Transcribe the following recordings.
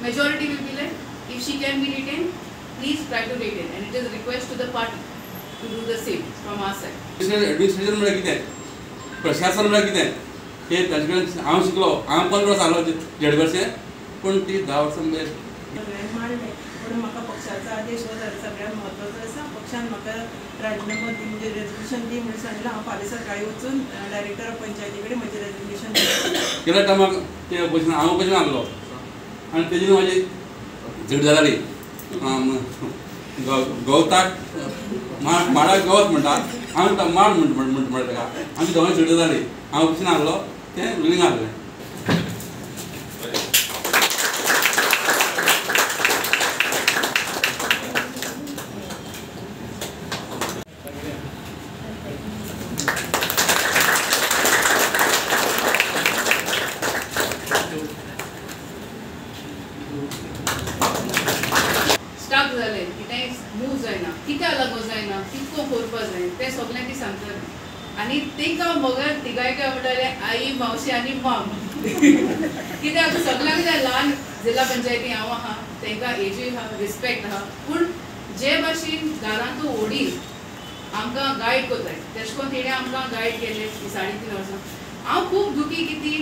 majority will be like, if she can be retained, please try to retain, and it is a request to the party to do the same from our side. Administration म्हणजे कितें, प्रशासन म्हणजे कितें, हे ताजे कडेन हांव शिकलो, हांव 15 वर्सां जालो जेडवरचें, पूण ती 10 वर्सां सगळ्यांनी मांडलें, पण म्हाका पक्षाचो आदेश हो सगळ्यांत म्हत्वाचो आसा. पक्षान म्हाका राजिनामा दी म्हणजे रेजल्युशन दी म्हणून सांगलें. हांव फाल्यां सकाळीं वचून डायरेक्टर ऑफ पंचायती कडेन म्हजें रेजल्युशन केल्या टायमाक ते ऑपोजिशन हांव ऑपोजिशन आहलो आनी तेजी म्हाजी झट जाताली. गवताक माडाक गवत म्हणटात, हांव माड म्हणटा ताका, आमी दोगांय झट जाताली. हांव ऑपोजिशन आहलो तें रुलींग आहलें. स्टाक जाले, कितेंय मूव जायना, कित्याक लागून जायना, कितको करपा जाय तें सगळें ती सांगताली. आनी तांकां मगर तिगायके म्हणटाले आई, मावशी आनी माम. कित्याक सगळ्यांक जे ल्हान जिल्ला पंचायती हांव आहा तांकां एजी आहा, रिस्पेक्ट आहा, पूण जे भाशेन घरांतू व्हडी आमकां गायड कोताय तेश कोन्न तेणें आमकां गायड केलें ही 3.5 वर्सां. हांव खूब दुखी किती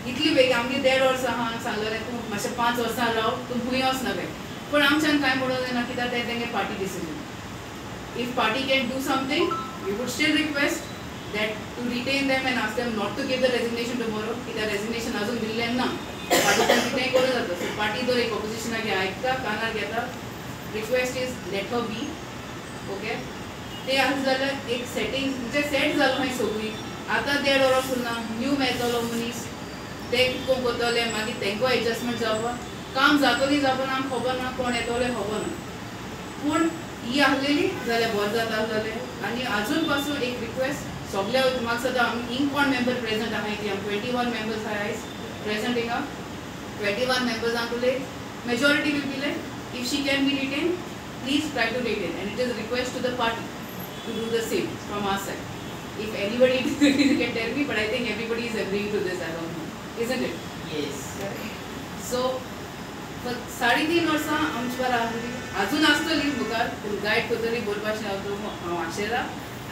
इतली बेगी आमगे 1.5 वर्सां आहा सांगलेलें तूं मातशें 5 वर्सां राव, तूं खूंय वचनाका. पण आमच्यान कांय म्हणूंक जायना, कित्याक तें तेंगे party decision. If party can do something, we would still request that to retain them and ask them not to give the resignation tomorrow. कित्याक रेजिग्नेशन अजून दिल्लें ना, पार्टीच्यान कितेंय करूं जाता. सो पार्टी जर एक ऑपोजिशनाक आयकता, कानार घेता, request is let her be. Okay, ते आसा जाल्यार एक सेटींग म्हणजे सेट जालो मागीर सगळीं. आतां 1.5 वर्स उरना, न्यू मेळटलो मनीस, ते कितको करतले, मागीर तेंको एडजस्टमेंट जावपा, काम जातली जावपा आमकां खबर ना, कोण येतले खबर ना. पूण ही आहलेली जाल्यार बरें जाता जालें. आनी आजून पासून एक रिक्वेस्ट सगळे म्हाका सद्दां आमी इंक कोण मेंबर प्रेजेंट आहाय ती 21 मेंबर्स आहाय प्रेजेंट हिंगा. 21 मेंबर्सांतले majority will be like, if she can be retain, please try to retain, and it is request to the party to do the same from our side. If anybody can tell me, but I think everybody is agreeing to this as of now, isn't it? Yes. So, for 3.5 वर्सां आमची बारा आहली, अजून आसतली मुखार, guide करतली बोलपाचें हांव आशेरा,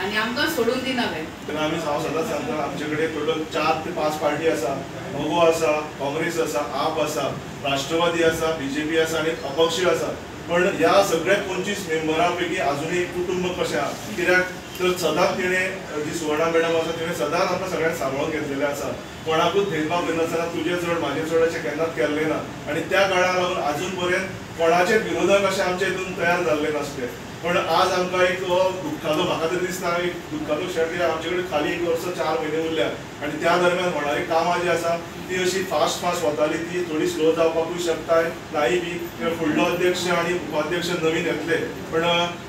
आनी आमकां सोडून दिना काय. आमी हांव सदांच सांगता, आमचे कडेन टोटल 4 ते 5 पार्टी आसा. मगो आसा, काँग्रेस आसा, आप आसा, राष्ट्रवादी आसा, बीजेपी आसा आनी अपक्ष आसा. पण ह्या सगळ्या 25 मेंबरां पैकी अजूनही कुटुंब कशें आहा, कित्याक तर सदांच तिणें जी सुवर्णा मॅडम आसा तिणें सदांच आमकां सगळ्यांक सांबाळून घेतलेलें आसा. कोणाकूच भेदभाव करनासतना तुजें चड म्हाजें चड अशें केन्नाच केल्लें ना. आनी त्या काळाक लागून अजून पर्यंत कोणाचेच विरोधक अशें आमचे हितून तयार जाल्ले नासले. पण आज आमकां एक दुख्खाचो, म्हाका तरी दिसता एक दुख्खाचो क्षण, कित्याक आमचे कडेन खाली 1 वर्स 4 म्हयने उरल्या. आनी त्या दरम्यान होणारी कामां जी आसा ती अशी फास्ट वताली, ती थोडी स्लो जावपाकूय शकताय, नाही बी. फुडलो अध्यक्ष आनी उपाध्यक्ष नवीन येतले, पण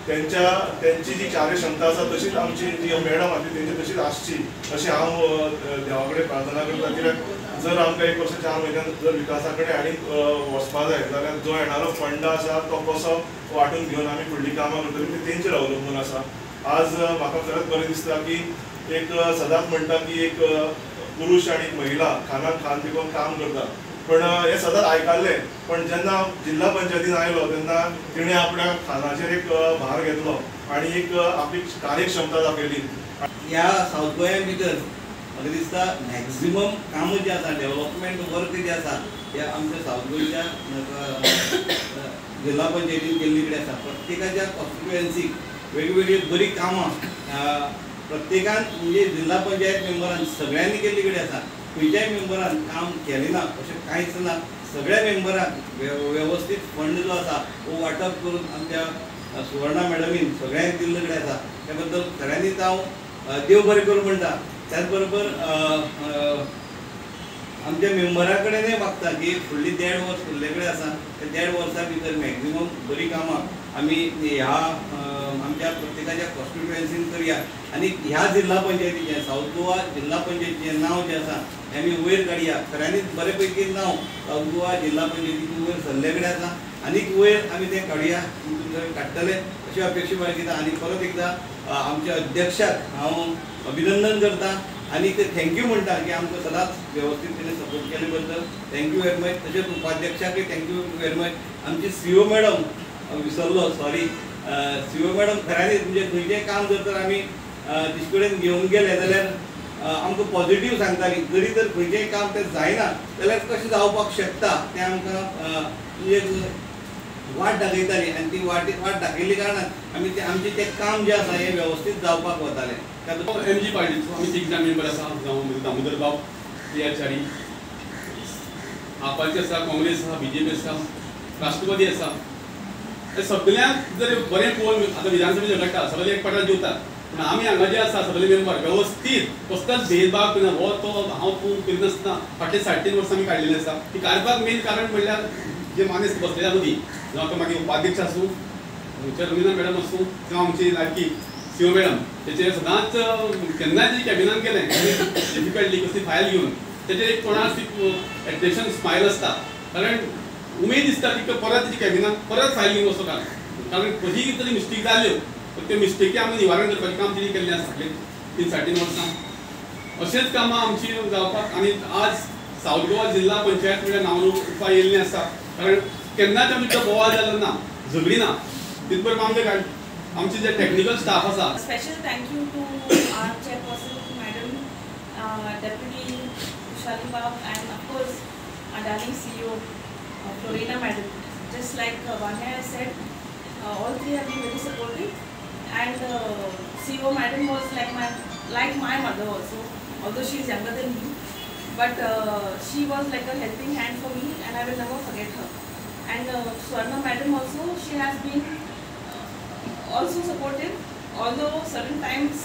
त्यांची जी कार्यक्षमता आसा तशीच आमची जी मॅडम आसा तेंची तशीच आसची अशी हांव देवा कडेन प्रार्थना करता. कित्याक जर आमकां 1 वर्स 4 म्हयन्यान जर विकासा कडेन आनीक वचपा जाय जाल्यार जो येणारो फंड आसा तो कसो वांटून घेवन आमी फुडलीं कामां करतली ती तेंचेर अवलंबून आसा. आज म्हाका खरेंच बरें दिसता की एक सदांच म्हणटा की एक पुरुष आनी महिला खानाक खान पिकोवन काम करता, पण हे सदांच आयकल्लें. पण जेन्ना जिल्हा पंचायतीन आयलो तेन्ना तिणें आपल्या खानाचेर एक भार घेतलो आनी एक आपली कार्यक्षमता दाखयली. ह्या साऊथ गोंया भितर म्हाका दिसता मॅक्झिमम कामां जी आसा, डेव्हलपमेंट वर्क जे आसा ते आमच्या साऊथ गोंयच्या जिल्हा पंचायतीन केल्ली कडेन आसा. प्रत्येकाच्या कॉन्स्टिट्युएन्सीक वेगवेगळी बरी कामां प्रत्येकान म्हणजे जिल्हा पंचायत मेंबरान सगळ्यांनी केल्ली कडेन आसा. खंयच्याय मेंबरान काम केलें ना अशें कांयच ना. सगळ्या मेंबरांक वेवस्थीत फंड जो आसा तो वांटप करून आमच्या सुवर्णा मॅडमीन सगळ्यांक दिल्ले कडेन आसा. त्या बद्दल सगळ्यांनीच हांव देव बरें करूं म्हणटा. त्याच बरोबर आमच्या मेंबरा कडेनय मागता की फुडली 1.5 वर्स फुडले कडेन आसा, त्या 1.5 वर्सां भितर मॅक्झिमम बरी कामां आमी ह्या आमच्या प्रत्येकाच्या कॉन्स्टिट्युएन्सीन करया. आनी ह्या जिल्हा पंचायतीचें साऊथ गोवा जिल्हा पंचायतीचें नांव जें आसा तें आमी वयर काडया. खऱ्यांनीच बरेपैकी नांव साऊथ गोवा जिल्हा पंचायतीचें वयर सरले कडेन आसा. आनीक वयर आमी तें काडया, काडटले अशी अपेक्षा बाळगिता. आनी परत एकदा आमच्या अध्यक्षाक हांव अभिनंदन करता आणि ते थँक्यू म्हणटा की आमकां सदांच वेवस्थीतपणे सपोर्ट केले बद्दल थँक्यू व्हेरी मच. तशेंच उपाध्यक्षाकय थँक्यू व्हेरी मच. आमची CEO मॅडम विसरलो सॉरी CEO मॅडम खऱ्यांनीच म्हणजे खंयचें काम जर तर आमी तिचे कडेन घेवन गेले जाल्यार आमकां पॉझिटिव्ह सांगताली. जरी तर खंयचेंय काम तें जायना जाल्यार कशें जावपाक शकता तें आमकां म्हणजे वाट दाखयताली आनी ती वाट दाखयल्ले कारणान आमी आमचें तें काम जें आसा हें वेवस्थीत जावपाक वतालें. MG पार्टीचो आमी 3 जाण मेंबर आसा. जावं दामोदर बाब टिआरचारी आपाची आसा, काँग्रेस आसा, BJP आसा, राष्ट्रवादी आसा. हे सगळ्यांक जर बरें पळोवन आतां विधानसभेचे घडटा सगळे एक पटार जेवतात. पूण आमी हांगा जे आसा सगळे मेंबर वेवस्थीत कसलोच भेदभाव करना. हो तो हांव तूं करिनासतना फाटले 3.5 वर्सां आमी काडलेले आसा. ती काडपाक मेन कारण म्हणल्यार जे मानेस्त बसलेल्या मदीं जावं तो मागीर उपाध्यक्ष आसूं, रवीना मॅडम आसूं किंवा आमची लाडकी CEO मॅडम तेचे सदांच केन्नाय जी कॅबिनान केलें डिफिकल्टली कसली फायल घेवन तेचेर एक कोणाच एटेन्शन स्मायल आसता. कारण उमेद दिसता की परत तेची कॅबिनान परत फायल घेवन वचो कारण कशी तरी मिस्टेक जाल्यो पण त्यो मिस्टेकी आमी निवारण करपाचें काम तिणी केल्लें आसा फाटलीं 3-3.5 वर्सां. अशेंच कामां आमची जावपाक आनी आज सावथ गोवा जिल्ला पंचायत म्हणल्यार नांवरूपा येयल्लें आसा. कारण केन्नाच आमचो बोवाळ जालो ना, झगडी ना. तितपर आमचे जे टेक्निकल स्टाफ आसा. Special thank you to our chairperson, Madam, Deputy Shali Bab, and of course our darling CEO, Florina Madam. Just like Vanya has said, all three have been very supportive, and CEO Madam was like my mother also, although she is younger than me, but she was like a helping hand for me, and I will never forget her. And Swarna Madam also, she has been also supportive, although certain times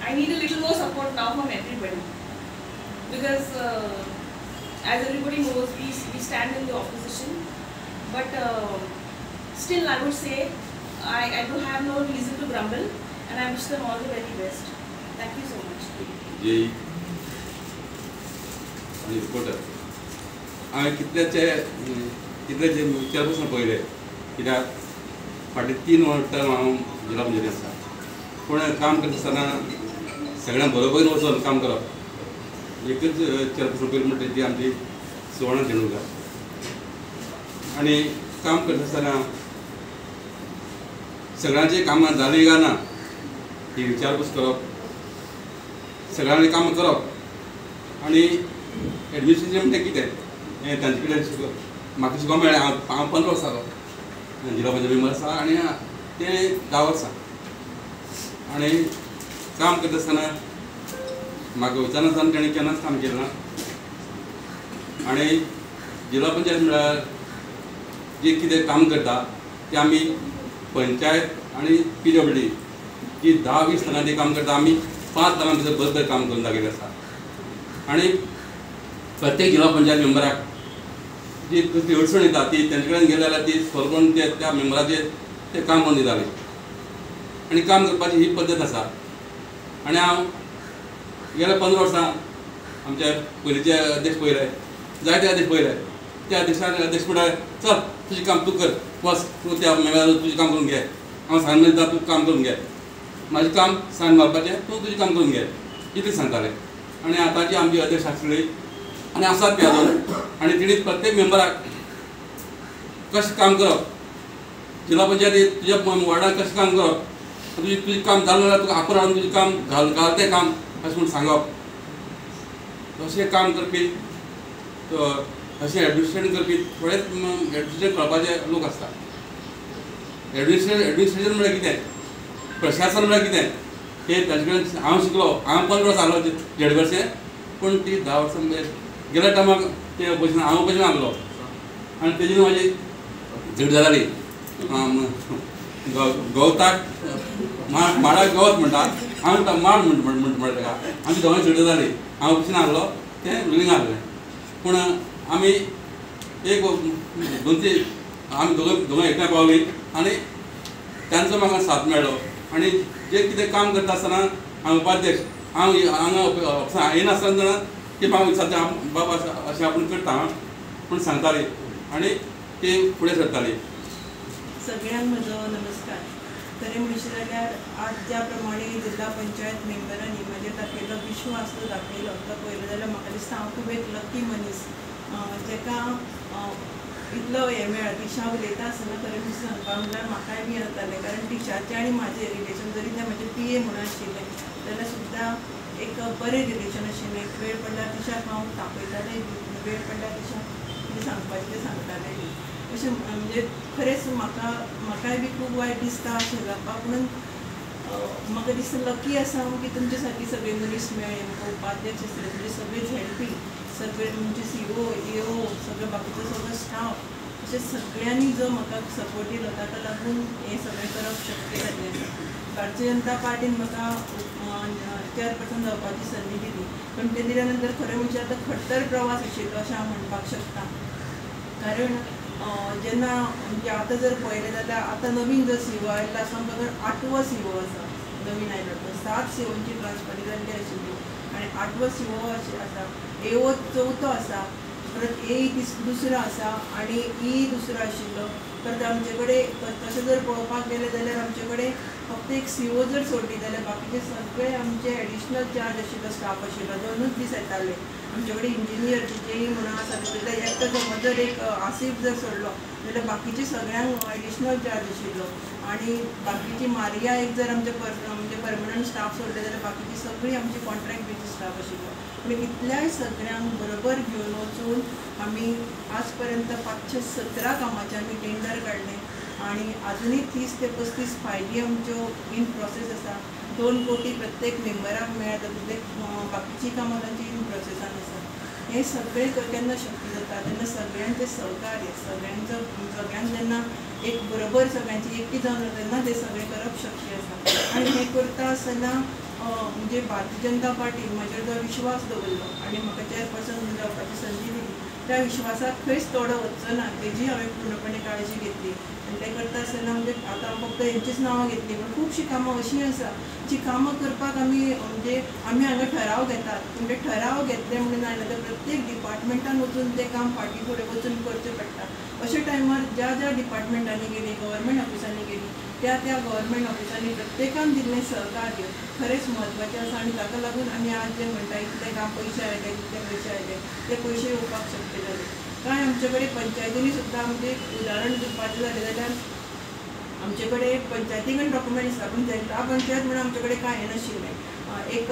I need a little more support now from everybody, because as everybody knows, we stand in the opposition, but still I would say I do have no reason to grumble, and I wish them all the very best. Thank you so much. जय आणि reporter हांवें कितलेचे विचारपासून पळयले कित्याक फाटले 3 term हांव जिल्हा पंचायती आसा. पूण काम करता आसतना सगळ्यांक बरोबर वचून काम करप एकच चेअरपर्सन पयली म्हणटा ती आमची सुवर्णा धेंडूकर. आनी काम करता आसतना सगळ्यांची कामां जालीं काय ना ही विचारपूस करप, सगळ्यांनी काम करप आनी एडमिनिस्ट्रेशन म्हणटा कितें हें तांचे कडेन म्हाका शिकोवंक मेळ्ळें. हांव 15 वर्सां जालो जिल्हा पंचायत मेंबर आसा आनी ते 10 वर्सां. आनी काम करता आसतना म्हाका विचारनासतना तेणें केन्नाच काम केलें ना. आनी जिल्हा पंचायत म्हळ्यार जे कितें काम करता तें आमी पंचायत आनी PWD जी 10-20 जाणां ती काम करता आमी 5 जाणां भितर बरोबर काम करून दाखयलें आसा. आनी प्रत्येक जिल्हा पंचायत मेंबराक जी कसली अडचण येता ती तेंचे कडेन गेले जाल्यार ती सॉल्व करून त्या मेंबराचेर ते काम करून दिताले. आनी काम करपाची ही पद्दत आसा. आनी हांव गेल्या 15 वर्सां आमचे पयलींचे अध्यक्ष पळयले, जायते अध्यक्ष पळयले. त्या अध्यक्ष म्हणटा चल तुजें काम तूं कर, बस तूं त्या मेंबराक तुजें काम करून घे. हांव सांग म्हणटा तूं काम करून घे, म्हाजें काम सांग मारपाचें, तूं तुजें काम करून घे इतलें सांगतालें. आनी आतांची आमची अध्यक्ष आसली आनी आसात बी अजून. आनी तिणी प्रत्येक मेंबराक कशें काम करप, जिल्हा पंचायतीत तुज्या वॉर्डाक कशें काम करप, तुजें काम जालें जाल्यार तुका आपूण हाडून तुजें काम घाल तें काम अशें म्हूण सांगप. तशें काम करपी अशें एडमिनिस्ट्रेशन करपी थोडेच एडमिनिस्ट्रेशन कळपाचे लोक आसता. एडमिनिस्ट्रेशन म्हळ्यार कितें, प्रशासन म्हळ्यार कितें हें ताजे कडेन हांव शिकलो. हांव 15 वर्सां आसलो जेडवर्सें, पूण ती 10 वर्सां गेल्या टायमाक ते बसीन हांव बसीन आसलो आनी तेजी म्हाजी झगडी जाताली. गवताक माडाक गवत म्हणटा, हांव माड म्हणटा ताका. आमची दोगांय झगडी जाताली. हांव बसीन आसलो तें रुलींग आसलें. पूण आमी एक 2-3 आमी दोगांय एकठांय पावलीं आनी तांचो म्हाका साथ मेळ्ळो. आनी जे कितें काम करता आसतना हांव उपाध्यक्ष हांव हांगा येनासतना की हांव सद्या बाबा अशें आपूण करता पूण सांगताली आनी ती फुडें सरताली. सगळ्यांक म्हजो नमस्कार. खरें म्हणशीत जाल्यार आज ज्या प्रमाणे जिल्हा पंचायत मेंबरांनी म्हजेर दाखयल्लो विश्वास तो दाखयलो तो पळयलो जाल्यार म्हाका दिसता हांव खूब एक लकी मनीस जेका इतलो हें मेळ्ळा. टिशा उलयता आसतना खरें म्हणचे सांगपाक म्हणल्यार म्हाकाय बी जातालें, कारण टिशाचें आनी म्हाजें रिलेशन जरी ते म्हजे PA म्हणून आशिल्ले जाल्यार सुद्दां एक बरें रिलेशन आशिल्लें. वेळ पडल्यार टिशाक हांव तापयतालें, वेळ पडल्यार टिशाक कितें सांगपाचें तें सांगतालें. अशें म्हणजे खरेंच म्हाकाय बी खूब वायट दिसता अशें जावपाक, म्हणून म्हाका दिसता लकी आसा हांव की तुमचे सारकी सगळे मनीस मेळ्ळे म्हाका. उपाध्यक्ष म्हणजे सगळे झेडपी, सगळे म्हणजे CO, AO, सगळे बाकीचो सगळो स्टाफ, अशें सगळ्यांनी जो म्हाका सपोर्ट दिलो ताका लागून हें सगळें करप शक्य जाल्लें आसा. भारतीय जनता पार्टीन म्हाका चेअरपर्सन जावपाची संदी दिली, पण ते दिल्या नंतर खरें म्हणजे आतां खडतर प्रवास आशिल्लो अशें हांव म्हणपाक शकता. कारण जेन्ना म्हणजे आतां जर पळयलें जाल्यार आतां नवीन जो CEO आयिल्लो आसा आमकां 8वो CEO आसा नवीन आयिल्लो तो. 7 COची ट्रान्सफरी जाल्ली आशिल्ली आनी 8वो CEO आसा. AO 4थो आसा, परत AE दुसरो आसा आनी E दुसरो आशिल्लो. परत आमचे कडेन तशें जर पळोवपाक गेलें जाल्यार आमचे कडेन फक्त एक CO जर सोडली जाल्यार बाकीचे सगळे आमचे एडिशनल चार्ज आशिल्लो स्टाफ आशिल्लो. 2च दीस येताले. आमचे कडेन इंजिनियर JE म्हणून आसा तितूंतले एकटो समज जर एक आसिफ जर सोडलो जाल्यार बाकीचे सगळ्यांक एडिशनल चार्ज आशिल्लो. आनी बाकीची मारिया एक जर आमचे परमनंट स्टाफ सोडले जाल्यार बाकीची सगळी आमची कॉन्ट्रॅक्ट बेसीस स्टाफ आशिल्लो. म्हणजे इतल्याय सगळ्यांक बरोबर घेवन वचून आमी आज पर्यंत 517 कामाचे आमी टेंडर काडले आनी अजुनूय 30 ते 35 फायली आमच्यो इन प्रोसेस आसा. 2 कोटी प्रत्येक मेंबराक मेळटा, तातूंतले बाकीची कामां तांची इन प्रोसेसान आसा. हे सगळें केन्ना शक्य जाता तेन्ना सगळ्यांचें सहकार्य, सगळ्यांक जेन्ना एक बरोबर सगळ्यांची एकटी जावन तेन्ना तें सगळें करप शक्य आसा. आनी हें करता आसतना म्हणजे भारतीय जनता पार्टीन म्हजेर जो विश्वास दवरलो आनी म्हाका चेअरपर्सन जावपाची संदी दिली, त्या विश्वासाक खंयच तोडो वचचो ना तेजी हांवें पूर्णपणे काळजी घेतली. आनी तें करता आसतना म्हणजे आतां फक्त हेंचीच नांवां घेतली, पण खुबशीं कामां अशीं आसा जी कामां करपाक आमी हांगा ठराव घेतात. म्हणजे ठराव घेतले म्हणून जायना, तर प्रत्येक डिपार्टमेंटान वचून तें काम फाटीं फुडें वचून करचें पडटा. अशा टायमार ज्या डिपार्टमेंटांनी गेली, गव्हर्मेंट ऑफिसांनी गेली, त्या गव्हर्मेंट ऑफिसांनी प्रत्येकान दिल्लें सहकार्य खरेंच म्हत्वाचें आसा. आनी ताका लागून आमी आज जें म्हणटा इतलें काम पयशे आयले, इतले पयशे आयले, ते पयशे येवपाक शक्य जाले. कांय आमचे कडेन पंचायतींनी सुद्दां म्हणजे उदाहरण दिवपाचें जालें जाल्यार आमचे कडेन पंचायतीन डॉक्युमेंट्स आसा, पूण जिल्हा पंचायत म्हणून आमचे कडेन कांय नाशिल्लें. एक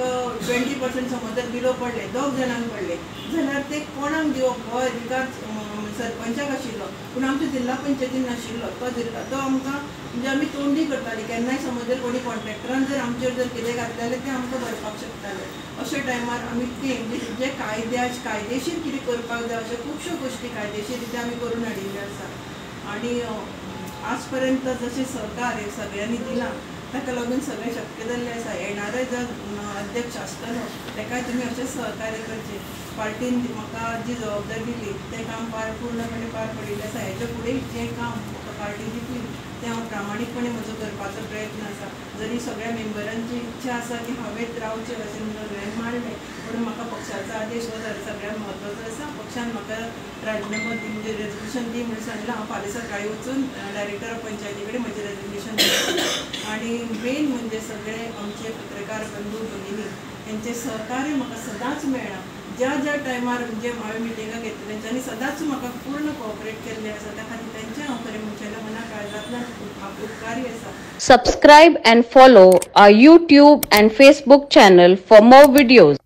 20% समज जर बिलो पडले, 2 जाणांक पडले जाल्यार ते कोणाक दिवप हो अधिकार सरपंचाक आशिल्लो, पूण आमच्या जिल्हा पंचायतीन नाशिल्लो. तो आमकां म्हणजे आमी तोंडी करतालीं. केन्नाय समज जर कोणी कॉन्ट्रॅक्टरान जर आमचेर जर कितें घातलें जाल्यार तें आमकां भरपाक शकताले. अशा टायमार आमी जे कायदेशीर कितें करपाक जाय अशे खुबश्यो गोश्टी कायदेशीर रित्या आमी करून हाडिल्ल्यो आसा. आनी आज पर्यंत जशें सहकार्य सगळ्यांनी दिलां ताका लागून सगळें शक्य जाल्लें आसा. येणारे जो अध्यक्ष आसतलो ताकाय तुमी अशें सहकार्य करचें. पार्टीन म्हाका जी जबाबदारी दिली तें काम पूर्णपणे पार पडिल्लें आसा. हेच्या फुडें जें काम म्हाका पार्टी दितली तें हांव प्रामाणीकपणे म्हजो करपाचो प्रयत्न आसा. जरी सगळ्या मेंबरांची इच्छा आसा की हांवें रावचें अशें म्हणून मांडलें, पूण म्हाका पक्षाचो आदेश हो सगळ्यांत म्हत्वाचो आसा. पक्षान म्हाका राजिनामा दी म्हणजे रेजल्युशन दी म्हणून सांगलां. हांव फाल्यां सकाळीं वचून डायरेक्टर ऑफ पंचायती कडेन म्हजें रेजल्युशन दितलें. आनी मेन म्हणजे सगळे आमचे पत्रकार बंधू भगिनी यांचे सहकार्य म्हाका सदांच मेळ्ळां. ज्या टायमार म्हणजे हांवें मिटिंगां घेतली तेंच्यांनी सदांच म्हाका पूर्ण कोऑपरेट केल्लें आसा. त्या खातीर तेंचें हांव खरें म्हणचें मना काळजांतल्यान उपकारी आसा. Subscribe and follow our YouTube and Facebook channel for more videos.